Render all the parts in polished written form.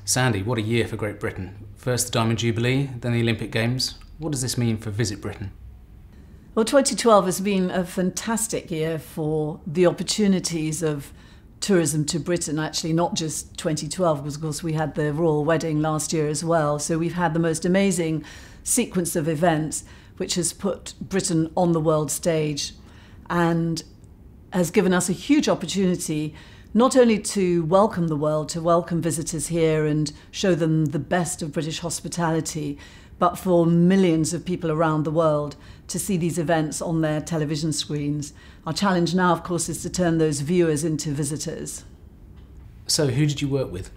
Sandie, what a year for Great Britain. First the Diamond Jubilee, then the Olympic Games. What does this mean for Visit Britain? Well, 2012 has been a fantastic year for the opportunities of tourism to Britain, actually not just 2012, because of course we had the royal wedding last year as well. So we've had the most amazing sequence of events which has put Britain on the world stage and has given us a huge opportunity not only to welcome the world, to welcome visitors here and show them the best of British hospitality, but for millions of people around the world to see these events on their television screens. Our challenge now, of course, is to turn those viewers into visitors. So who did you work with?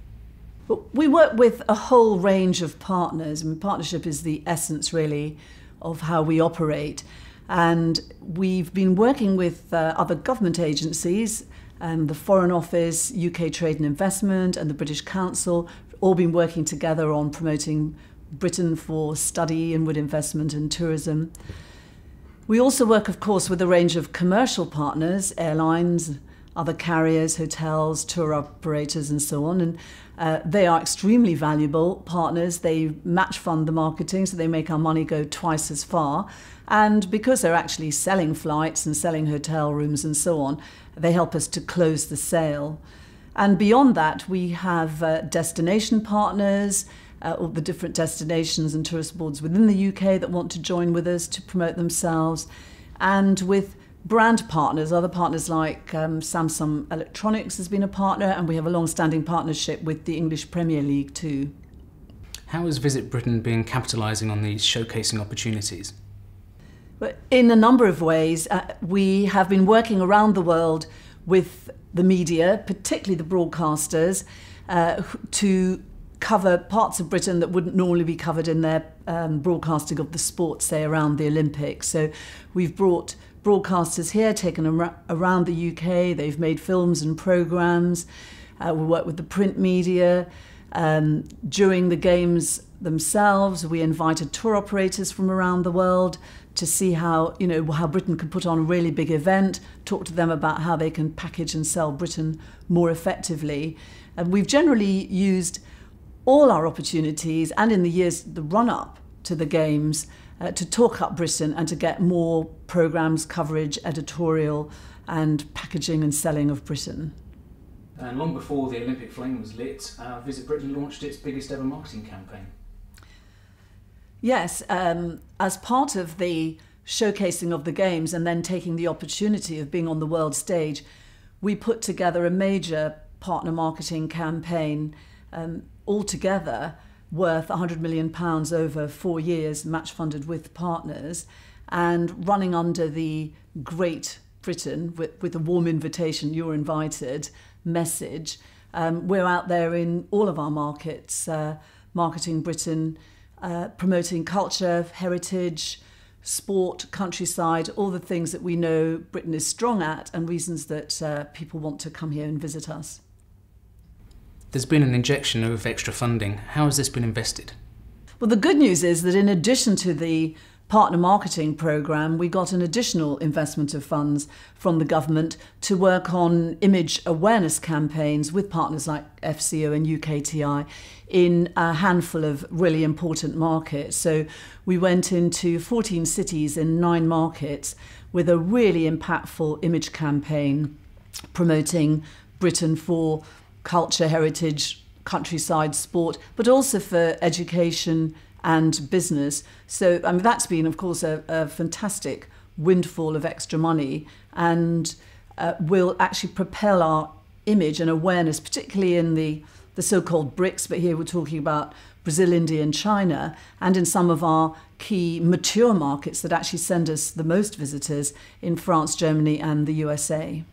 Well, we work with a whole range of partners. I mean, partnership is the essence, really, of how we operate. And we've been working with other government agencies, the Foreign Office, UK Trade and Investment, and the British Council, all been working together on promoting Britain for study, inward investment and tourism. We also work, of course, with a range of commercial partners, airlines, other carriers, hotels, tour operators and so on. And they are extremely valuable partners. They match fund the marketing, so they make our money go twice as far. And because they're actually selling flights and selling hotel rooms and so on, they help us to close the sale. And beyond that, we have destination partners, all the different destinations and tourist boards within the UK that want to join with us to promote themselves, and with brand partners, other partners like Samsung Electronics has been a partner, and we have a long-standing partnership with the English Premier League too. How has Visit Britain been capitalising on these showcasing opportunities? In a number of ways. We have been working around the world with the media, particularly the broadcasters, to cover parts of Britain that wouldn't normally be covered in their broadcasting of the sports, say around the Olympics. So we've brought broadcasters here, taken them around the UK. They've made films and programmes. We work with the print media. During the games themselves, we invited tour operators from around the world to see how Britain can put on a really big event, talk to them about how they can package and sell Britain more effectively. And we've generally used all our opportunities, and in the years, the run-up to the Games, to talk up Britain and to get more programmes, coverage, editorial and packaging and selling of Britain. And long before the Olympic flame was lit, Visit Britain launched its biggest ever marketing campaign. Yes, as part of the showcasing of the Games and then taking the opportunity of being on the world stage, we put together a major partner marketing campaign altogether worth £100 million over 4 years, match funded with partners, and running under the Great Britain with a warm invitation, you're invited message. We're out there in all of our markets, marketing Britain, promoting culture, heritage, sport, countryside, all the things that we know Britain is strong at and reasons that people want to come here and visit us. There's been an injection of extra funding. How has this been invested? Well, the good news is that in addition to the partner marketing programme, we got an additional investment of funds from the government to work on image awareness campaigns with partners like FCO and UKTI in a handful of really important markets. So we went into 14 cities in 9 markets with a really impactful image campaign promoting Britain for culture, heritage, countryside, sport, but also for education and business. So that's been, of course, a fantastic windfall of extra money, and will actually propel our image and awareness, particularly in the so-called BRICS, but here we're talking about Brazil, India and China, and in some of our key mature markets that actually send us the most visitors in France, Germany and the USA.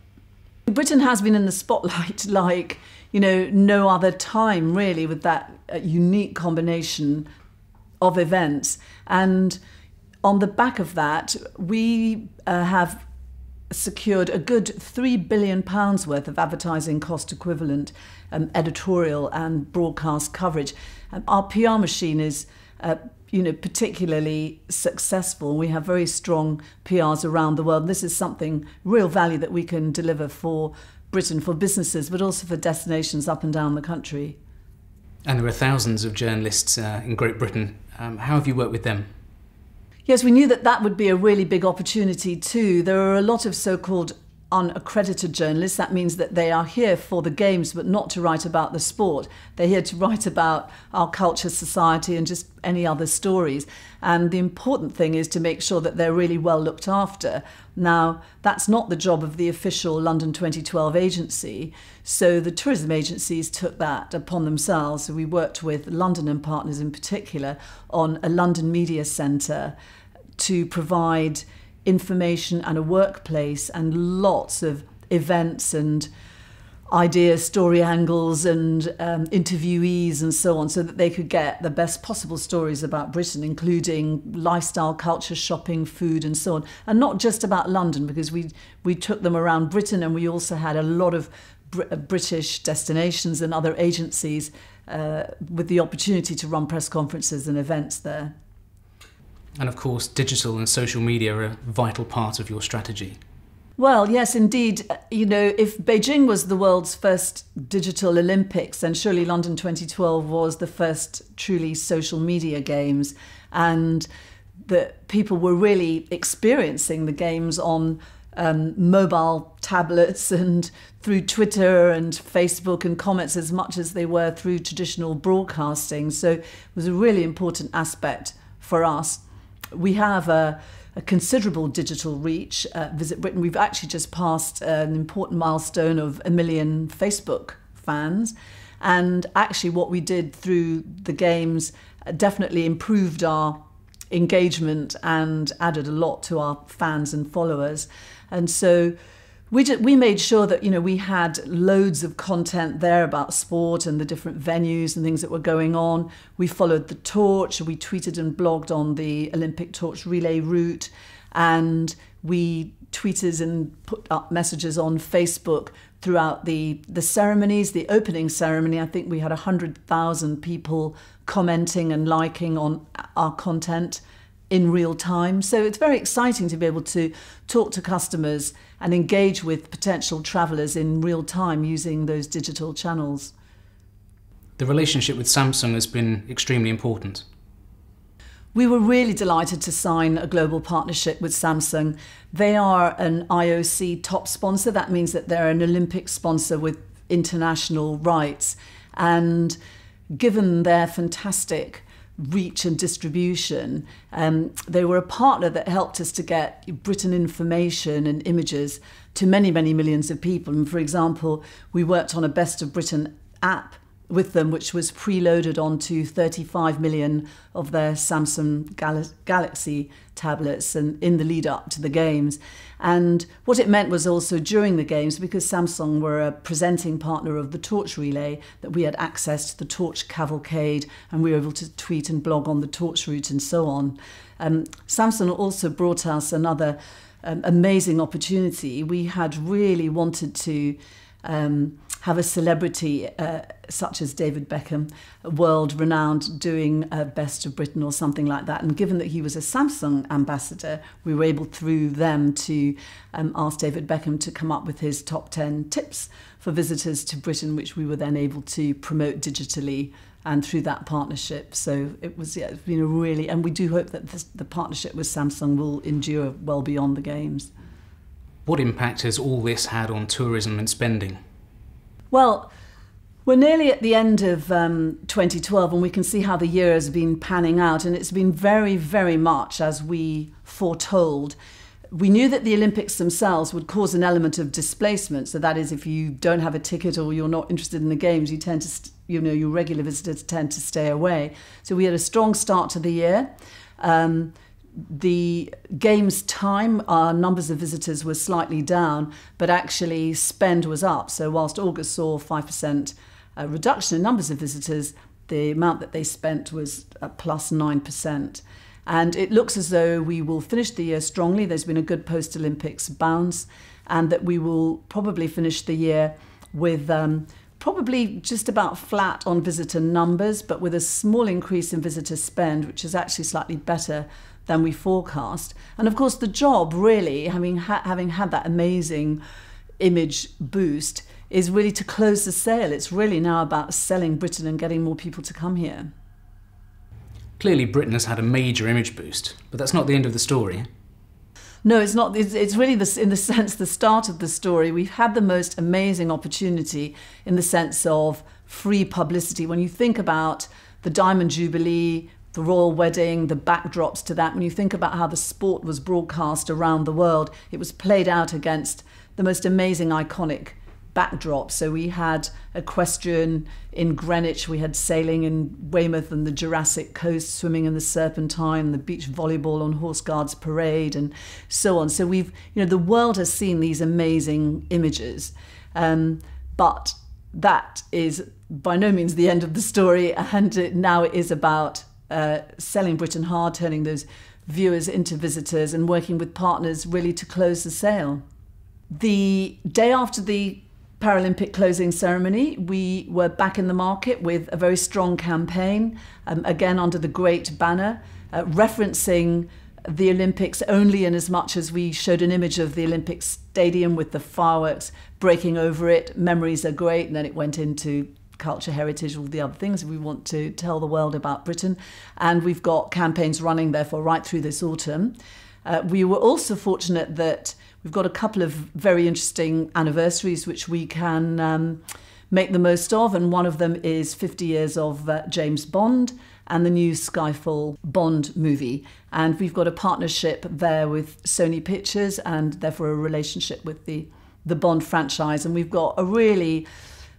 Britain has been in the spotlight like no other time, really, with that unique combination of events. And on the back of that, we have secured a good £3 billion worth of advertising cost equivalent editorial and broadcast coverage. Our PR machine is particularly successful. We have very strong PRs around the world. This is something, real value that we can deliver for Britain, for businesses, but also for destinations up and down the country. And there are thousands of journalists in Great Britain. How have you worked with them? Yes, we knew that that would be a really big opportunity too. There are a lot of so-called unaccredited journalists. That means that they are here for the games, but not to write about the sport. They're here to write about our culture, society, and just any other stories. And the important thing is to make sure that they're really well looked after. Now, that's not the job of the official London 2012 agency. So the tourism agencies took that upon themselves. So we worked with London and Partners in particular on a London media centre to provide information and a workplace and lots of events and ideas, story angles and interviewees and so on, so that they could get the best possible stories about Britain, including lifestyle, culture, shopping, food and so on. And not just about London, because we took them around Britain, and we also had a lot of British destinations and other agencies with the opportunity to run press conferences and events there. And of course, digital and social media are a vital part of your strategy. Well, yes, indeed. You know, if Beijing was the world's first digital Olympics, then surely London 2012 was the first truly social media games. And that people were really experiencing the games on mobile tablets and through Twitter and Facebook and comments as much as they were through traditional broadcasting. So it was a really important aspect for us. We have a considerable digital reach at Visit Britain. We've actually just passed an important milestone of 1 million Facebook fans. And actually what we did through the games definitely improved our engagement and added a lot to our fans and followers. And so we made sure that, you know, we had loads of content there about sport and the different venues and things that were going on. We followed the torch. We tweeted and blogged on the Olympic torch relay route. And we tweeted and put up messages on Facebook throughout the ceremonies, the opening ceremony. I think we had 100,000 people commenting and liking on our content in real time. So it's very exciting to be able to talk to customers and engage with potential travellers in real time using those digital channels. The relationship with Samsung has been extremely important. We were really delighted to sign a global partnership with Samsung. They are an IOC top sponsor. That means that they're an Olympic sponsor with international rights. And given their fantastic reach and distribution, they were a partner that helped us to get Britain information and images to many, many millions of people. And for example, we worked on a Best of Britain app with them, which was preloaded onto 35 million of their Samsung Galaxy tablets and in the lead up to the games. And what it meant was also during the games, because Samsung were a presenting partner of the torch relay, that we had access to the torch cavalcade and we were able to tweet and blog on the torch route and so on. Samsung also brought us another amazing opportunity. We had really wanted to have a celebrity such as David Beckham, world-renowned, doing Best of Britain or something like that. And given that he was a Samsung ambassador, we were able through them to ask David Beckham to come up with his top 10 tips for visitors to Britain, which we were then able to promote digitally and through that partnership. So it was, yeah, it's been a really, and we do hope that the partnership with Samsung will endure well beyond the games. What impact has all this had on tourism and spending? Well, we're nearly at the end of 2012 and we can see how the year has been panning out, and it's been very, very much as we foretold. We knew that the Olympics themselves would cause an element of displacement. So that is, if you don't have a ticket or you're not interested in the games, you tend to, your regular visitors tend to stay away. So we had a strong start to the year. The games time, our numbers of visitors were slightly down, but actually spend was up. So whilst August saw 5% reduction in numbers of visitors, the amount that they spent was plus 9%. And it looks as though we will finish the year strongly. There's been a good post-Olympics bounce, and that we will probably finish the year with probably just about flat on visitor numbers, but with a small increase in visitor spend, which is actually slightly better than we forecast. And of course, the job really, having had that amazing image boost, is really to close the sale. It's really now about selling Britain and getting more people to come here. Clearly Britain has had a major image boost, but that's not the end of the story. No, it's not. It's really, in the sense, the start of the story. We've had the most amazing opportunity in the sense of free publicity. When you think about the Diamond Jubilee, the royal wedding, the backdrops to that, when you think about how the sport was broadcast around the world, it was played out against the most amazing, iconic backdrop. So we had equestrian in Greenwich, we had sailing in Weymouth and the Jurassic Coast, swimming in the Serpentine, the beach volleyball on Horse Guards Parade, and so on. So we've, the world has seen these amazing images, but that is by no means the end of the story. And now it is about selling Britain hard, turning those viewers into visitors, and working with partners really to close the sale. The day after the Paralympic closing ceremony, we were back in the market with a very strong campaign, again under the great banner, referencing the Olympics only in as much as we showed an image of the Olympic Stadium with the fireworks breaking over it. Memories are great, and then it went into culture, heritage, all the other things we want to tell the world about Britain. And we've got campaigns running, therefore, right through this autumn. We were also fortunate that we've got a couple of very interesting anniversaries which we can make the most of, and one of them is 50 years of James Bond and the new Skyfall Bond movie. And we've got a partnership there with Sony Pictures, and therefore a relationship with the Bond franchise. And we've got a really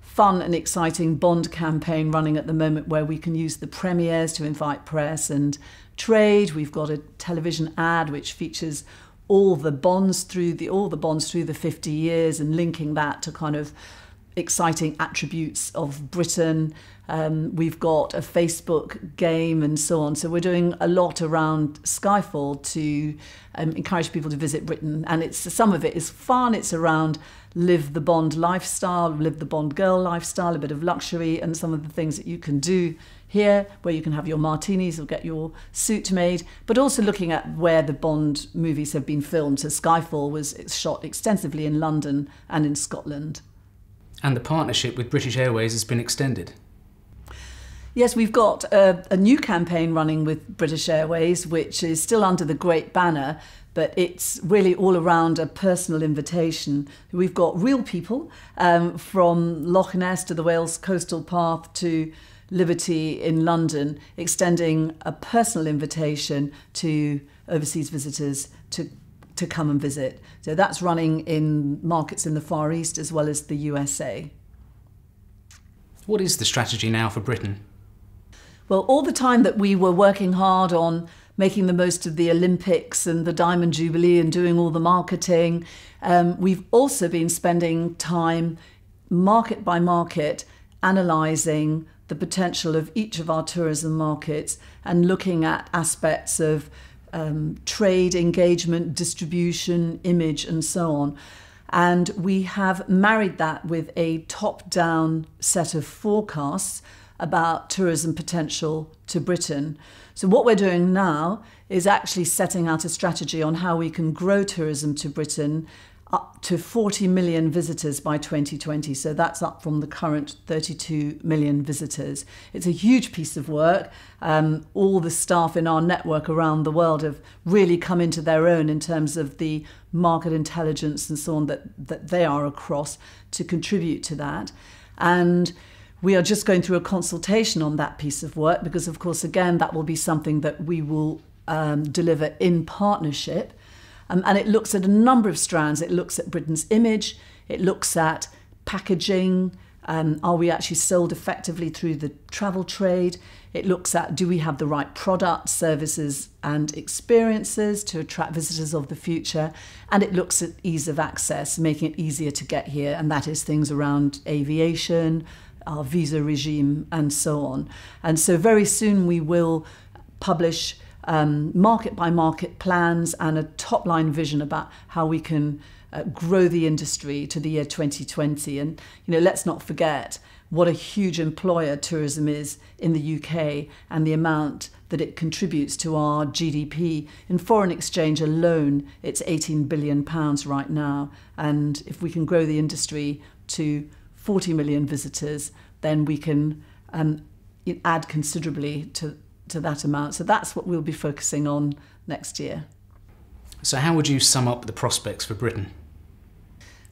fun and exciting Bond campaign running at the moment where we can use the premieres to invite press and trade. We've got a television ad which features all the bonds through the 50 years, and linking that to kind of exciting attributes of Britain. We've got a Facebook game and so on. So we're doing a lot around Skyfall to encourage people to visit Britain. And some of it is fun. It's around live the Bond lifestyle, live the Bond girl lifestyle, a bit of luxury, and some of the things that you can do here, where you can have your martinis or get your suit made, but also looking at where the Bond movies have been filmed. So Skyfall was shot extensively in London and in Scotland. And the partnership with British Airways has been extended. Yes, we've got a new campaign running with British Airways, which is still under the great banner, but it's really all around a personal invitation. We've got real people, from Loch Ness to the Wales Coastal Path to Liberty in London, extending a personal invitation to overseas visitors to come and visit. So that's running in markets in the Far East as well as the USA. What is the strategy now for Britain? Well, all the time that we were working hard on making the most of the Olympics and the Diamond Jubilee and doing all the marketing, we've also been spending time market by market analysing the potential of each of our tourism markets and looking at aspects of trade, engagement, distribution, image, and so on. And we have married that with a top-down set of forecasts about tourism potential to Britain. So what we're doing now is actually setting out a strategy on how we can grow tourism to Britain up to 40 million visitors by 2020. So that's up from the current 32 million visitors. It's a huge piece of work. All the staff in our network around the world have really come into their own in terms of the market intelligence and so on that they are across to contribute to that. And we are just going through a consultation on that piece of work because, of course, again, that will be something that we will deliver in partnership. And it looks at a number of strands. It looks at Britain's image. It looks at packaging. Are we actually sold effectively through the travel trade? It looks at, do we have the right products, services and experiences to attract visitors of the future? And it looks at ease of access, making it easier to get here. And that is things around aviation, our visa regime and so on. And so very soon we will publish market by market plans and a top line vision about how we can grow the industry to the year 2020. And let's not forget what a huge employer tourism is in the UK and the amount that it contributes to our GDP. In foreign exchange alone, it's £18 billion right now. And if we can grow the industry to 40 million visitors, then we can add considerably to that amount. So that's what we'll be focusing on next year. So how would you sum up the prospects for Britain?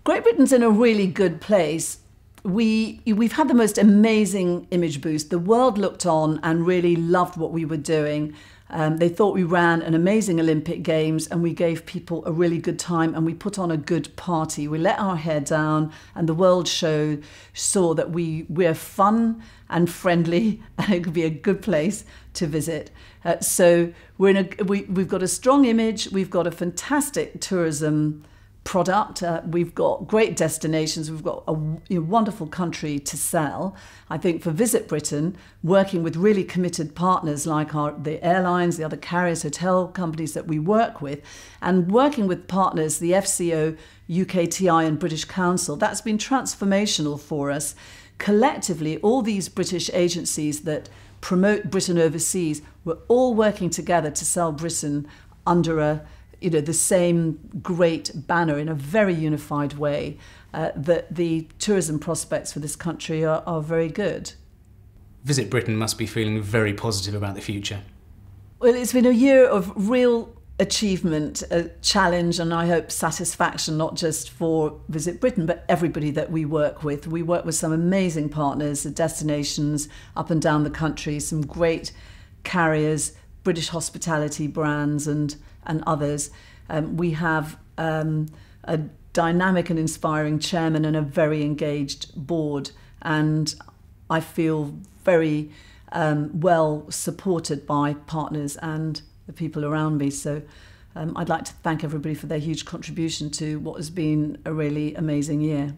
Great Britain's in a really good place. We've had the most amazing image boost. The world looked on and really loved what we were doing. They thought we ran an amazing Olympic Games and we gave people a really good time and we put on a good party. We let our hair down and the world saw that we're fun and friendly and it could be a good place to visit. So we've got a strong image, we've got a fantastic tourism product. We've got great destinations. We've got a wonderful country to sell. I think for Visit Britain, working with really committed partners like the airlines, the other carriers, hotel companies that we work with, and working with partners, the FCO, UKTI and British Council, that's been transformational for us. Collectively, all these British agencies that promote Britain overseas, we're all working together to sell Britain under the same great banner in a very unified way, that the tourism prospects for this country are very good. Visit Britain must be feeling very positive about the future. Well, it's been a year of real achievement, a challenge, and I hope satisfaction, not just for Visit Britain, but everybody that we work with. We work with some amazing partners, destinations up and down the country, some great carriers, British hospitality brands and others. We have a dynamic and inspiring chairman and a very engaged board, and I feel very well supported by partners and the people around me. So I'd like to thank everybody for their huge contribution to what has been a really amazing year.